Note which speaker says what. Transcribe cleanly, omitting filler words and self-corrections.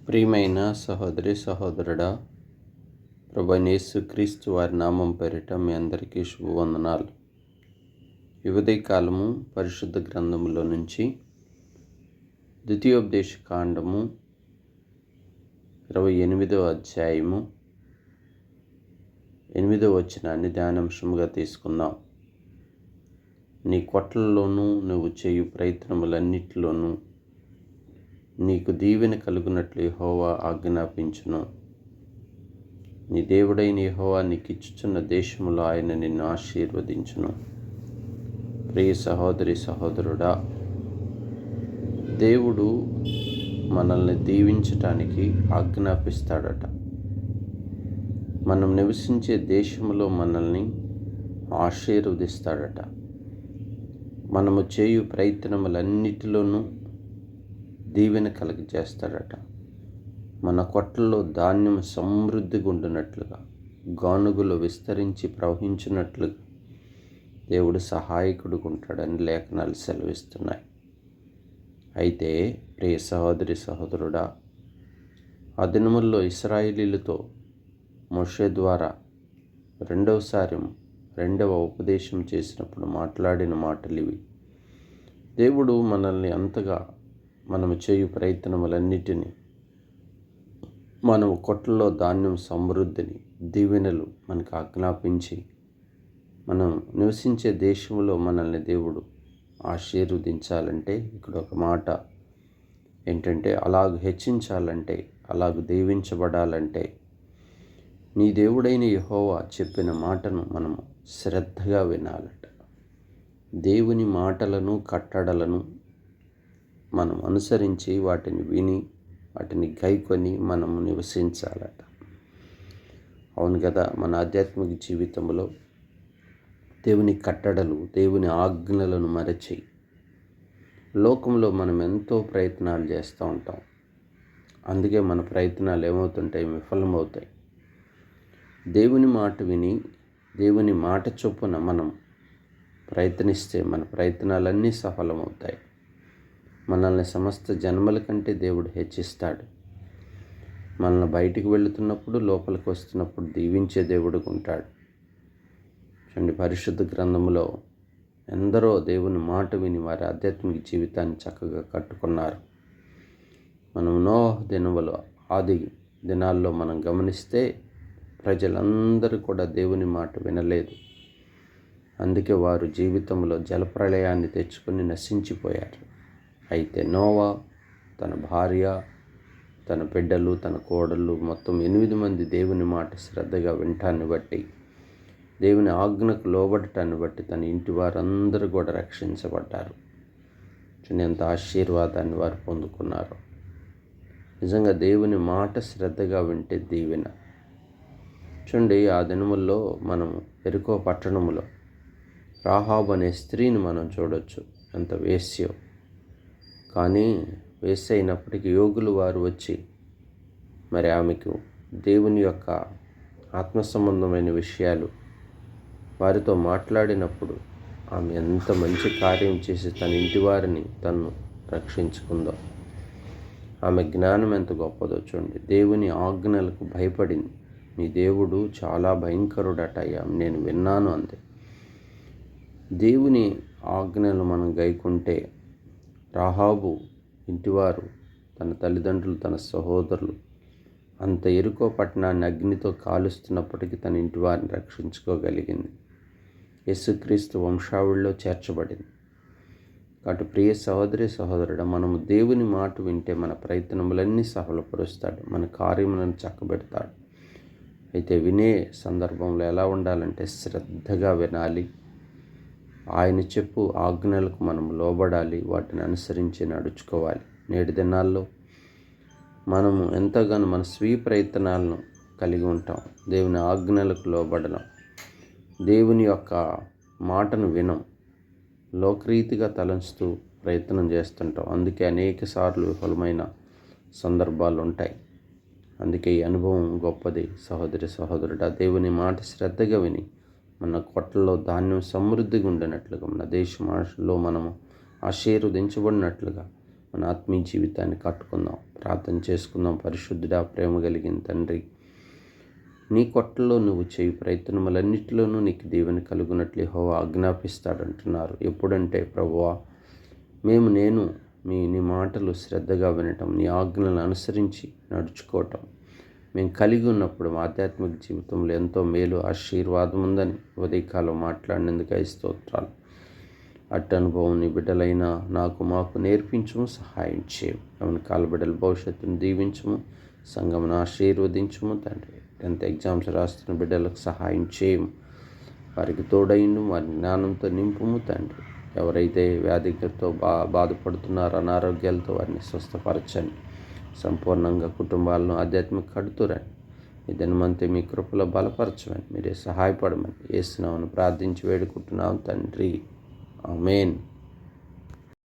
Speaker 1: ప్రియమైన సహోదరి సహోదరుడా, ప్రభువైన యేసుక్రీస్తు వారి నామం పేరిట మీ అందరికీ శుభవందనాలు. ఈ ఉదయకాలము పరిశుద్ధ గ్రంథములో నుంచి ద్వితీయోపదేశ కాండము 28వ అధ్యాయము 8వ వచనాన్ని ధ్యానాంశముగా తీసుకుందాం. నీ కొట్లలోనూ నువ్వు చేయు ప్రయత్నములన్నిటిలోనూ నీకు దీవెన కలుగునట్లు యెహోవా ఆజ్ఞాపించును. నీ దేవుడైన యెహోవా నీకిచ్చుచున్న దేశములో ఆయన నిన్ను ఆశీర్వదించును. ప్రియ సహోదరి సహోదరుడా, దేవుడు మనల్ని దీవించటానికి ఆజ్ఞాపిస్తాడట. మనం నివసించే దేశంలో మనల్ని ఆశీర్వదిస్తాడట. మనము చేయు ప్రయత్నములన్నిటిలోనూ దీవెన కలుగజేస్తాడట. మన కొట్లలో ధాన్యం సమృద్ధిగా ఉండునట్లుగా, గానుగులు విస్తరించి ప్రవహించినట్లుగా దేవుడు సహాయకుడుగా ఉంటాడని లేఖనాలు సెలవిస్తున్నాయి. అయితే ప్రియ సహోదరి సహోదరుడా, ఆ దినముల్లో ఇశ్రాయేలీయులతో మోషే ద్వారా రెండవ ఉపదేశం చేసినప్పుడు మాట్లాడిన మాటలు ఇవి. దేవుడు మనల్ని అంతగా మనము చేయు ప్రయత్నములన్నిటినీ, మనము కొట్లలో ధాన్యం సమృద్ధిని, దీవెనలు మనకు ఆజ్ఞాపించి మనం నివసించే దేశంలో మనల్ని దేవుడు ఆశీర్వదించాలంటే, ఇక్కడ ఒక మాట ఏంటంటే, అలాగ హెచ్చించాలంటే, అలాగ దీవించబడాలంటే నీ దేవుడైన యెహోవా చెప్పిన మాటను మనము శ్రద్ధగా వినాలట. దేవుని మాటలను, కట్టడలను మనం అనుసరించి వాటిని విని వాటిని గైకొని మనము నివసించాలట. అవును కదా, మన ఆధ్యాత్మిక జీవితంలో దేవుని కట్టడలు, దేవుని ఆజ్ఞలను మరచి లోకంలో మనం ఎంతో ప్రయత్నాలు చేస్తూ ఉంటాం. అందుకే మన ప్రయత్నాలు ఏమవుతుంటాయి? విఫలమవుతాయి. దేవుని మాట విని దేవుని మాట చొప్పున మనం ప్రయత్నిస్తే మన ప్రయత్నాలన్నీ సఫలమవుతాయి. మనల్ని సమస్త జన్మల కంటే దేవుడు హెచ్చిస్తాడు. మనల్ని బయటికి వెళుతున్నప్పుడు, లోపలికి వస్తున్నప్పుడు దీవించే దేవుడుగా ఉంటాడు. చూడండి, పరిశుద్ధ గ్రంథంలో ఎందరో దేవుని మాట విని వారి ఆధ్యాత్మిక జీవితాన్ని చక్కగా కట్టుకున్నారు. మనం నోహు దినములో, ఆది దినాల్లో మనం గమనిస్తే ప్రజలందరూ కూడా దేవుని మాట వినలేదు. అందుకే వారు జీవితంలో జలప్రళయాన్ని తెచ్చుకొని నశించిపోయారు. అయితే నోవా, తన భార్య, తన బిడ్డలు, తన కోడళ్ళు మొత్తం 8 మంది దేవుని మాట శ్రద్ధగా వినటాన్ని బట్టి, దేవుని ఆజ్ఞకు లోబడటాన్ని బట్టి తన ఇంటి వారందరూ కూడా రక్షించబడ్డారు. ఎంత ఆశీర్వాదాన్ని వారు పొందుకున్నారు. నిజంగా దేవుని మాట శ్రద్ధగా వింటే దీవెన. చూడండి, ఆ దినముల్లో మనం యెరికో పట్టణములో రాహాబు అనే స్త్రీని మనం చూడొచ్చు. ఎంత వేశ్యో. కానీ వేశ్య అయినప్పటికీ యోగులు వారు వచ్చి మరి ఆమెకు దేవుని యొక్క ఆత్మ సంబంధమైన విషయాలు వారితో మాట్లాడినప్పుడు ఆమె ఎంత మంచి కార్యం చేసి తన ఇంటి వారిని తను రక్షించుకుందో. ఆమె జ్ఞానం ఎంత గొప్పదో చూడండి. దేవుని ఆజ్ఞలకు భయపడింది. మీ దేవుడు చాలా భయంకరుడటయ్యా, నేను విన్నాను అంతే. దేవుని ఆజ్ఞలు మనం గైకుంటే రాహాబు ఇంటివారు, తన తల్లిదండ్రులు, తన సహోదరులు అంత యెరికో పట్టణాన్ని అగ్నితో కాలుస్తున్నప్పటికీ తన ఇంటి వారిని రక్షించుకోగలిగింది. యేసుక్రీస్తు వంశావళిలో చేర్చబడింది. కాబట్టి ప్రియ సహోదరి సహోదరుడు, మనము దేవుని మాట వింటే మన ప్రయత్నములన్నీ సఫలపరుస్తాడు, మన కార్యములను చక్కబెడతాడు. అయితే వినే సందర్భంలో ఎలా ఉండాలంటే శ్రద్ధగా వినాలి. ఆయన చెప్పు ఆజ్ఞలకు మనం లోబడాలి, వాటిని అనుసరించి నడుచుకోవాలి. నేటి దినాల్లో మనము ఎంతగానో మన స్వీయ ప్రయత్నాలను కలిగి ఉంటాం. దేవుని ఆజ్ఞలకు లోబడడం, దేవుని యొక్క మాటను వినం, లోకరీతిగా తలంచుతూ ప్రయత్నం చేస్తుంటాం. అందుకే అనేక సార్లు విఫలమైన సందర్భాలు ఉంటాయి. అందుకే ఈ అనుభవం గొప్పది. సహోదరి సహోదరుడా, దేవుని మాట శ్రద్ధగా విని మన కొట్లలో ధాన్యం సమృద్ధిగా ఉండినట్లుగా, మన దేశంలో మనము ఆశీర్వదించబడినట్లుగా మన ఆత్మీయ జీవితాన్ని కట్టుకుందాం. ప్రార్థన చేసుకుందాం. పరిశుద్ధుడా, ప్రేమ కలిగిన తండ్రి, నీ కొట్టలో నువ్వు చేయు ప్రయత్నములన్నిటిలోనూ నీకు దీవెన కలుగునట్లు యెహోవా ఆజ్ఞాపిస్తాడంటున్నారు. ఎప్పుడంటే ప్రభువా, నేను నీ మాటలు శ్రద్ధగా వినటం, నీ ఆజ్ఞలను అనుసరించి నడుచుకోవటం మేము కలిగి ఉన్నప్పుడు మా ఆధ్యాత్మిక జీవితంలో ఎంతో మేలు, ఆశీర్వాదం ఉందని ఉదయకాలం మాట్లాడినందుకు స్తోత్రాలు. అట్టి అనుభవం నీ బిడ్డలైన మాకు నేర్పించము, సహాయం చేయము. అవును కాలబిడ్డల భవిష్యత్తును దీవించము, సంఘమును ఆశీర్వదించము తండ్రి. 10th ఎగ్జామ్స్ రాస్తున్న బిడ్డలకు సహాయం చేయము, వారికి తోడైండు, వారి జ్ఞానంతో నింపుము తండ్రి. ఎవరైతే వ్యాధితో బాధపడుతున్నారో, అనారోగ్యాలతో వారిని స్వస్థపరచండి. సంపూర్ణంగా కుటుంబాలను ఆధ్యాత్మిక కడుతురండి. ఈ దినమంతే మీ కృపలో బలపరచమని, మీరే సహాయపడమని యేసు నామమున ప్రార్థించి వేడుకుంటున్నాం తండ్రి. ఆమేన్.